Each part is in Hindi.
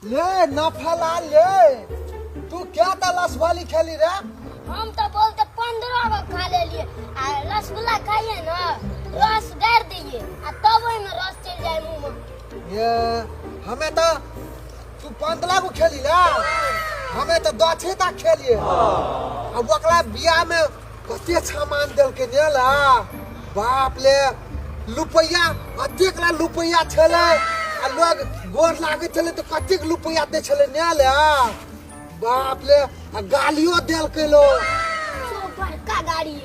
ले ना फैला ले। तू क्या तलाश वाली खेली रे? हम तो बोलते 15 को खा ले लिए। रसगुल्ला खाइए ना, रस डाल दिए तब वही में रस चल जाए मुंह में। ये हमें तो तू 15 को खेली ला, हमें तो 10 तक खेलिए। अब वकला बिया में कते सामान दिल के नेला, बाप ले रुपया अतेकला रुपया छले, आ लोग गोर लागे छले तो कतेक रुपया दे छले नेले। बाप ले गालियो दिल के लो। सुपर का गाड़ी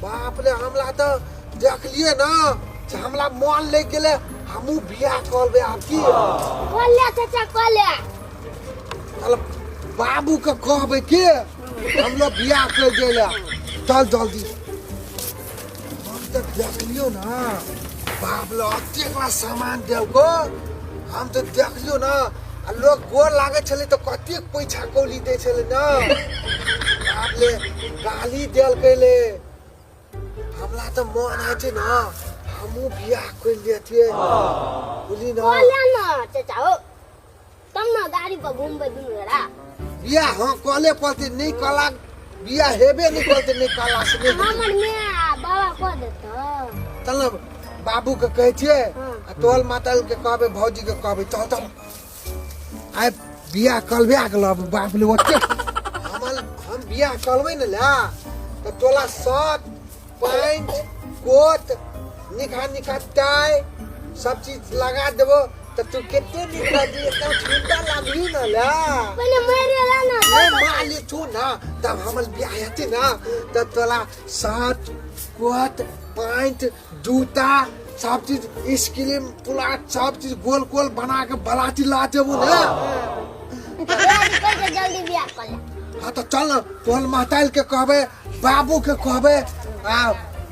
बाप ले हमला तो देख लिए ना, हमला मान ले गेले, हमू बिया करबे आपकी। कोले चाचा कोले। चल बाबू के कहबे के हम लोग बिया कर देला। चल जल्दी। हम तो देख लियो ना, बाप लो अतेकला सामान देल को, हम तो देख लियो ना, लोग गोर लागे छले तो कतेक पैसा कौली दे छले ना। बाप ले गाली देल केले, हमला तो मन है छे ना, हमू बिया कर लेते बोली ना। कोले ना चाचा हो, तुम ना गाड़ी पर घूमबे दुनु रा। बिया हाँ कॉले पड़ते नहीं कला, बिया हेबे नहीं करते नहीं कला से नहीं। हमर में बाबा को देता। चल बाबू के कहे छे, तोल मातल के कहबे, भौजी के कहबे, चल चल आइ बिया कलबे आगल। बाप ले ओते हम बिया कलबे न ला तो तोला शर्ट पैंट कोट निखा टाई सब चीज लगा देबो तो तू केते निकल दी, एकदम ठंडा लागली न ला। पहले मेरे ला ना नहीं माली तू ना, तब हमल बिया हेते ना तो तोला शर्ट कोट पैंट जूता सब चीज स्क्रीम पूरा सब चीज गोल गोल बना के बलाटी ला देबो ना। गाड़ी करके जल्दी बियाह कर ले। हाँ तो चल ना, तोहल महताल के कहबे, बाबू के कहबे,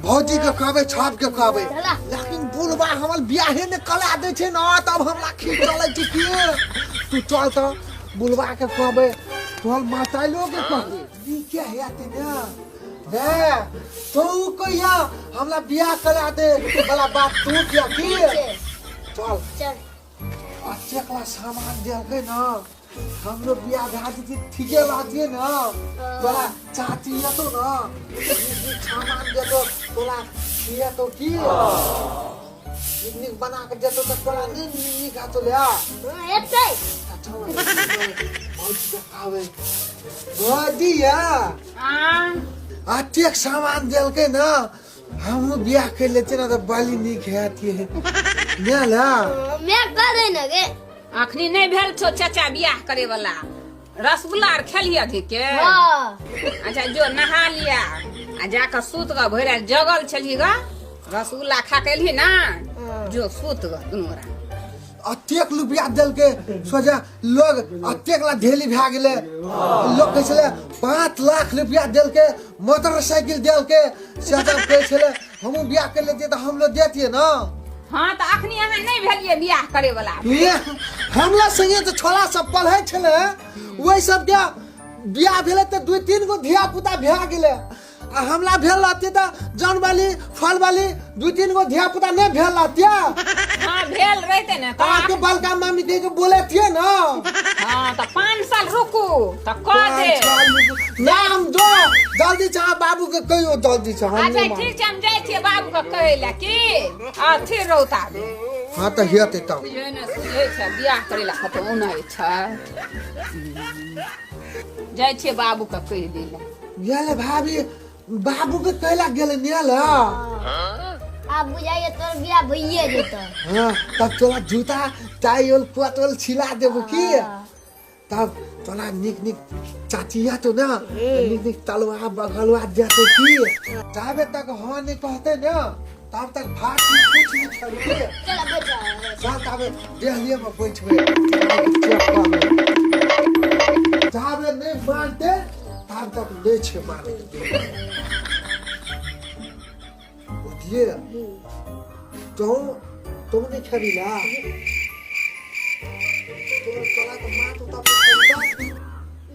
भौजी के कहबे, छाप के कहबे। लेकिन बुलबा हमल बियाहे ने कला दे छे ना, तब हमरा खींच चले छी की। तू चल तो बुलबा के कहबे, तोहल महतालो के कहबे, दी के हेते ना ने तो कहिया हमरा बियाह करा दे वाला बात तू क्या की। चल चल अच्छे का सामान दे के ना, हम लोग बियाह भाजी थी ठीके बात है ना। तोला चाहती है तो ना सामान दे तो तोला किया तो की पिकनिक बना के दे तो तोला नहीं का तो ले आ एते बहुत देखावे बदिया। अच्छे सामान देल के ना, हम बियाह कर लेते ना तो बाली नहीं खाती है ना ला। मैं करे न गे अखनी नहीं भेल छो चाचा बियाह करे वाला, रसगुल्ला आर खेलिए अधिक के। अच्छा जो नहा लिया आ जाकर सूत ग, भोरे जगल छलिए ग, रसगुल्ला खा के एलिए ना, जो सूत ग दुनू रा। अतेक रुपया दिल के सोचा लोग अतेक ला ढेली भा गेले, लोग कहे छले 5 लाख रुपया दिल के मोटरसाइकिल दिल के सोचा कहे छले हम बियाह कर लेते तो हम लोग देतिए ना। हाँ तो अखनी अहाँ नहीं भेलिए बियाह करे वाला। ये हमरा संगे तो छोला सब पढ़े छले, वही सब के बियाह भेले तो 2-3 गो धिया पुता भा गेले। आ हमला भेल रहते तो जन वाली फल वाली 2-3 गो धिया पुता नहीं भेल रहते। हाँ भेल रहते ना तो आपके बलका मम्मी के बोले थे ना। हाँ तो 5 साल रुकू तो कह दे नाम दो जल्दी चाह बाबू के कहियो जल्दी चाह। अच्छा ठीक छै, हम जाय छियै बाबू के कहै ला की अथी रौता दे। हाँ तो हेते तब ये ने सुझे छै बियाह करे ला खतम नहि छै, जाय छियै बाबू के कहि दे ला। गेले भाभी बाबू के कहला गेले नेला। आप बुझाइए तोर बियाह भइए जेतो। हाँ तब तोला जूता टाई और कोट छिला देबो की, तब तोला निक निक चाचिया तो ना निक निक तलवा बगलवा देते की। तबे तक हाँ नहीं कहते ना, तब तक भात कुछ नहीं खाए। चल बैठा चल तबे देहलिए में बैठबे, तबे नहीं मानते तब तक नहीं छे मारे बुझिए। तो तुम नहीं खरीला तो तोला तो मार तो तब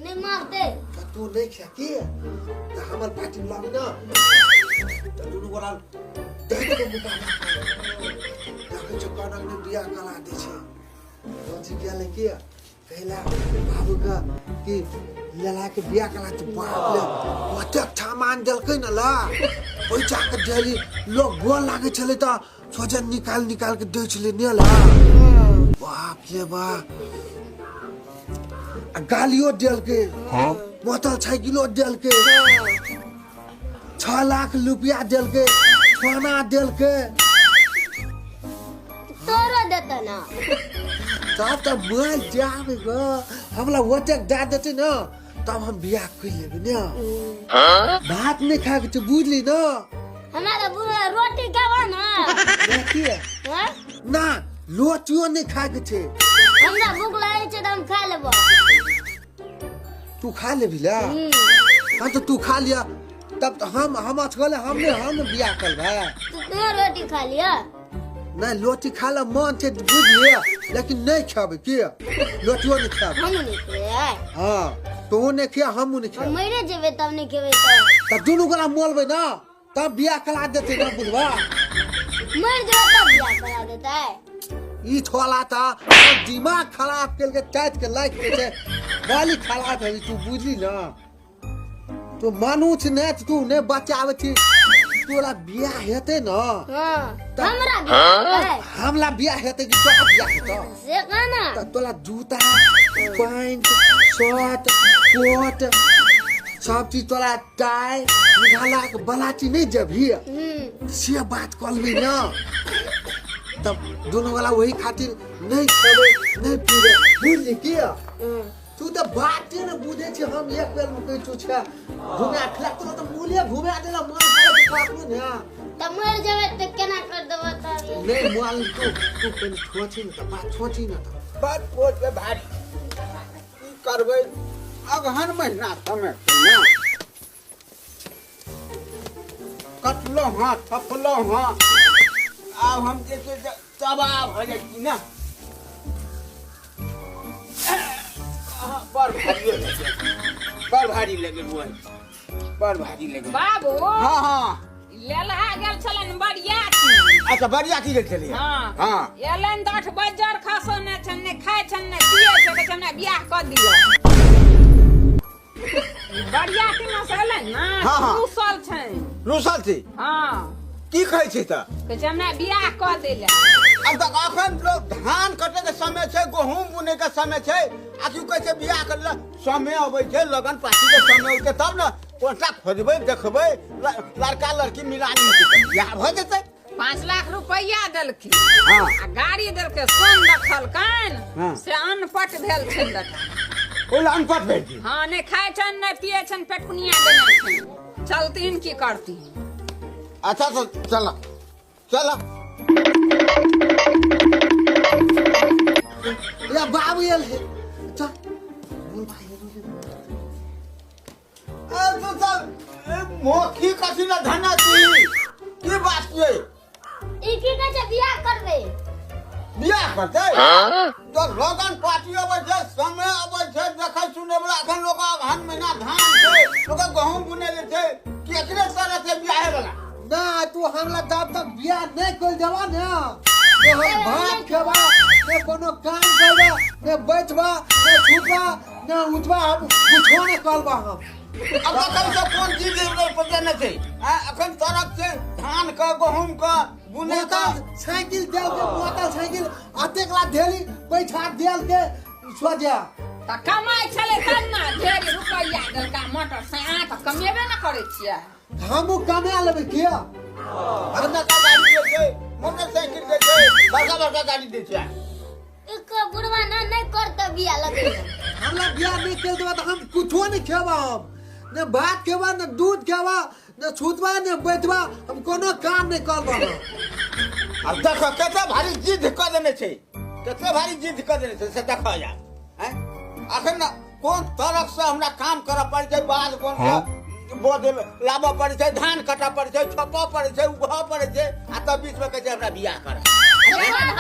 नहीं मारते तू नहीं खाती तो हमर पार्टी लागी ना तो दुनु गोरा देख के मुकाबला कर जो कानक ने बिया कला दे छे जी गेले के कहला बाबू का कि लला के बिया कला तो बाप ले ओते सामान देलकै न ला पैसा के देली लोग गोल लागे छले त सोजन निकाल के दे छले ने ला बाप रे बा गालियो देलकै मोटरसाइकिलो देलकै 6 लाख रुपया देलकै सोना देलकै तोरो देता ना तब तब मर जाबे गो हमला ओते दे देते न तब हम बियाह कर लेबे न भात नहीं खा के तो बुझली न हमारा बुआ रोटी खावा ना देखिए हां ना रोटियो नहीं खा के छे हमरा भूख लागे छे त हम खा लेबो तू खा ले भिला हां तो तू खा लिया तब तो हम अछगले हमने बियाह करबे तू रोटी खा लिया ना रोटी खा ला मन से बुझलिए लेकिन नहीं खाबे के रोटियो नहीं खाबे हम नहीं खाए हां तो ने खिया हम नहीं खाबे मरे जेबे तब नहीं खेबे त दुनु गोला मोलबे ना तब बियाह करा देते ना बुझबा मर जेबे तब बियाह करा देता है ई छोला था दिमाग खराब कर के टाइट के लाइक के छे गाली खराब है तू बुझली ना तो मानुछ ने तू ने बचावे छी तोरा बियाह हेते ना हां हमरा बियाह है हमला बियाह हेते कि तोरा बियाह हेते से कहना त तोला जूता पैंट शर्ट कोट सब चीज तोला टाई निकाला के बलाची नहीं जबही से बात करबी ना तब दोनों वाला वही खातिर नहीं खेबे नहीं पीबे बुझली किया तू तो बात न बुझे छी हम एक बेर में कह छु छा घुमा फिरा तो मूल्य घुमा देला मन करे तो काटू ने त मर जेबे त केना कर देबो त नहीं माल तू पहले छोची न त बात छोची न त बात पोत पे भारी की करबे अगहन महीना समय ना कटलो हां थपलो हां अब हम जैसे तबाह हो जाएगी ना बड़ भारी लगे वो बड़ भारी लगे बाबू हाँ हाँ लेलहा गेल छलन बरियाती अच्छा बढ़िया की गेल छलिए हां हाँ एलन 8 बजर खसो ने छन ने खाय छन ने पिए छन के छन बियाह क दियो बरियाती न सलन ना हाँ, हाँ। रुसल छन रुसल थी हां की कहै छै त के छन बियाह क देले अब तक अखन लोग धान कटे के समय छै गहूम बुने के समय छै आ की कहै छै बियाह करला समय अबै छै लगन पाती के समय होते तब न कोनटा खोजबै देखबै लड़का लड़की मिलानी में बियाह भ जेतै 5 लाख रुपया देलखिन हाँ। आ गाड़ी देलके सोन रखल कान हाँ। से अनपट भेल छन दटा ओ अनपट भेल छी हां ने खाय छन ने पिए छन पेटकुनिया देने छन चलतीन की करती अच्छा तो चला चला या बाबू ये चल बोल भाई तो चल मोखी कथी ना धना छी की बात छै ई की कहै छै बियाह करबे बियाह करतै तो लगन पार्टी अबै छै समय अबै छै देखै सुनै वाला अखन लोग अगहन महीना धान छै लोग गहूम बुने ले छै केकरे तरह से बियाह वाला ना तू हमला जब तक बियाह नहीं कर देबा ना ने हम भात खेबा ने कोनो काम करबा ने बैठबा ने छुटबा ने उठबा हम कुछो नहीं करबा हम अब अखन से कोन चीज पता नहीं छै अखन तरफ से धान का गहूम का बुने का साइकिल देल के मोटरसाइकिल अतेक ला धेली बैठा देल के सोजा त कमाई छले तब ना ढेर रुपया देलका मोटर से आ त कमेबे न करे छियै हमू कमा लेबे किया अन्ना का गाड़ी दे छै मोटरसाइकिल दे छै बड़का गाड़ी दे छै एक बुढ़वा ना नहीं करता बियाह लगे हमला बियाह नहीं कर देबा त हम कुछो नहीं खेबा हम ने भात खेबा ने दूध खेबा ने छुटबा ने बैठबा हम कोनो काम नहीं करबा हम अब देखो कते भारी जिद क देने छै कते भारी जिद क देने छै से देखो या हैं अखन ना कोन तरफ से हमरा काम करऽ पड़ छै बाद कोन बोदे लाबऽ पड़ छै धान कटऽ पड़ छै छपऽ पड़ छै उगऽ पड़ छै आ तब बीच में कहै छै हमरा बियाह कर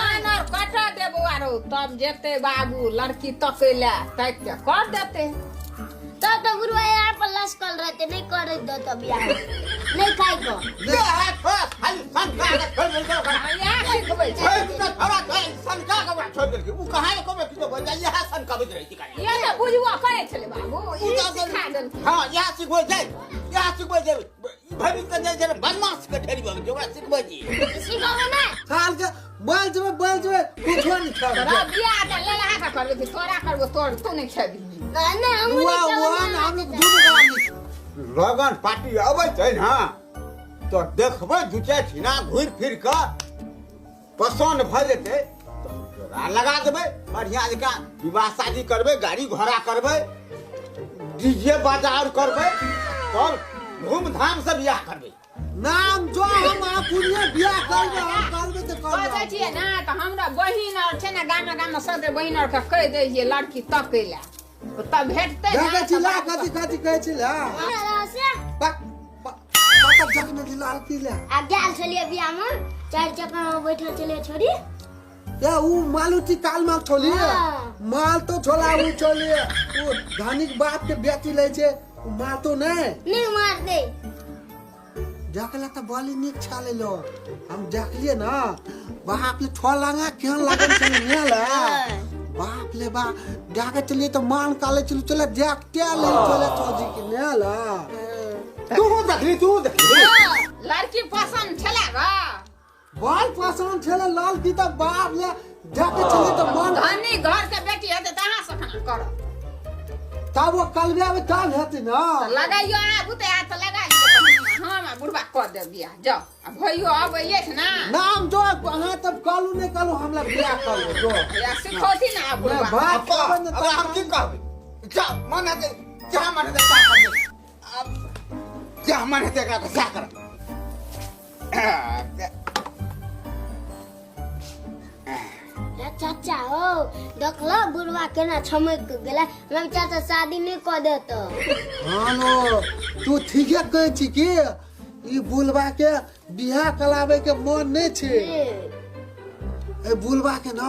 धान और कटा देबो आरो तब जेते बाबू लड़की तकैला तक के कर देते तब तो बुढ़वा यार पर लश्कल रहते नहीं करे दो तो बियाह नहीं खाई को ये है बस खाली संका के छोड़ दे के यहाँ सिखबै छै है तो थोड़ा संका के छोड़ दे के उ कहां को में कितो बजा यह संका बज रही थी ये तऽ बुझबो करै छलै बाबू ई सिखा देलखिन हां यह सिखबै जाय भविष्य के जाय जे बदमाश के ढेरी बन जोरा सिखबै जी सिखाओ ना साल के बोल जबे कुछो नहीं खा तोरा बियाह तऽ लेला का करबै कि तोरा करबो तू नहीं खेबी नहीं हम हम लोग दूध गलानी लगन पार्टी अबै छै ना तो देखबै दू चारि ठिना घुरि फिर के पसंद भ जेतै तो लगा देबै बढ़िया जकां विवाह शादी करबै गाड़ी घोड़ा करबै डीजे बाजा और करबै तब धूमधाम से बियाह करबै नाम जो हम पुनिया बियाह करबे तो कहै करबे छियै ना तऽ हमरा बहिन और छै ना गाम सब बहिन और के कहि दै छियै लड़की तकै ला तब भेटतै ना देखै छिला कथि कहै छिला से माता जखने दिला किला आ गेल छलिए बियाह में चार चक्का में बैठल छलिए छोरी या उ मालूटी काल में छोली हाँ। माल तो छोला उ छोली उ धनिक बात के बेटी ले छे उ माल तो नहीं मार दे देखला त बोली निक छाले लो हम देखलिए ना बाप ले ठोलांगा केहन लागन छले नेला बाप ले बा जाके चलिए तो मान काले चले देखते ले चले छोजी के नेला तू देखली लड़की पसंद छला ग बाल पसंद छले लाल की त बाप ले जाके चलिए तो मान धनी घर के बेटी हेतै तहाँ से खाना कर तब वो कलबिया में तब हेती ना लगाइयो आ बुते आ त लगाइयो हम बुढ़बा कर दे बियाह जाओ आ भइयो अबैये छै ना नाम जो अहाँ तब कालू नहीं कालू हमला बियाह कर लो जो या सिखौती ना बुढ़बा बात कहबे न अब हम की कहबै जा मन है क्या मन है क्या कर अब क्या मन है एकरा को क्या कर चाचा हो देखलो बुढ़वा केना छमक गेला हम चाचा शादी नहीं कर देत हानो तू ठीके कहै छी कि ई बुलबा के बियाह करावे के मन नहीं छे ए बुलबा के ना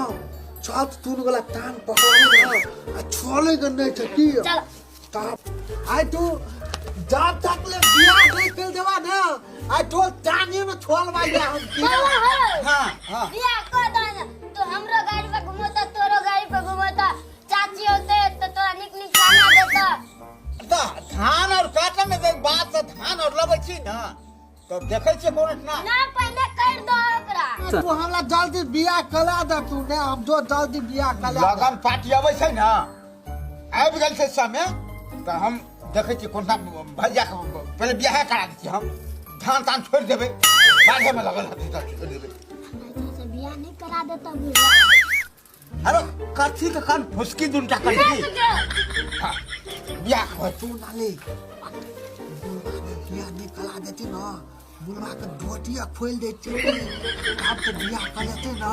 चल तू गला टांग पकड़े ना आ छोले के नहीं छे की चल तब आई तू जब तक ले बियाह नहीं कर देवा ना आई तो टांगे में छोलवा या हम की बाबा हो हां हां बियाह कर दो ना तो हमरो गाड़ी पे घुमोता तोरो गाड़ी पे घुमोता चाची होते तो तोरा निक निक खाना देता धान और काटन में एक बात से धान और लबै छी ना तो देखै छी कोन ना ना पहले कर दो ओकरा तू हमरा जल्दी बियाह करा दे तू ने हम जो जल्दी बियाह करा लगन पार्टी अबै छै ना आबि गेल छै समय तो हम देखै छी कोन सा भैया के पहले बियाह करा दै छी हम धान तान छोड़ देबै बाढ़े में लगल हती तो छोड़ देबै से बियाह नहीं करा देता बुढ़वा अरे कथी के कान फुसकी दुनटा कर दी हां बियाह हो तू नाले बुलबा ने बियाह नहीं करा देती ना बुलबा के धोतिया खोल देती अब तो बियाह कर लेते ना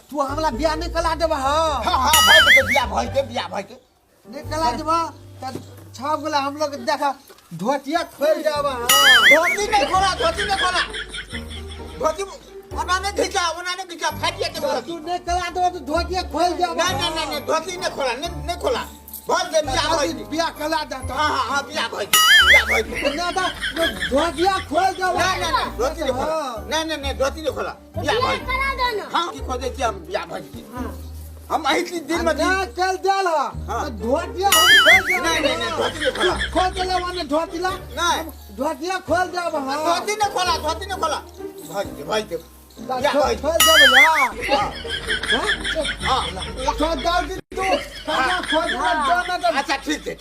तू हमला बियाह नहीं करा देबा हां हां भाई के बियाह भाई के नहीं करा देबा त छाप वाला हम लोग देखा धोतिया खोल जाबा धोती नहीं खोला धोती ओना ने खींचा फाटिया के बोला तू नहीं करा देबा तो धोतिया खोल जाबा नहीं धोती नहीं खोला बहुत दे बियाह करा देता हां बियाह भाई ना दा धोतिया खोल जाबा धोती नहीं खोला नहीं धोती नहीं खोला बियाह बियाह भाई करा दो ना हां की खोदे छी हम बियाह भाई हम अहिती दिन में ना कल देला धोतिया हम खोल जाबा नहीं धोती नहीं खोला खोल देला माने धोतिला नहीं धोतिया खोल जाबा धोती नहीं खोला भाई के खोल जाबा हां तो जल्दी तू खाना खोल जाना अच्छा ठीक है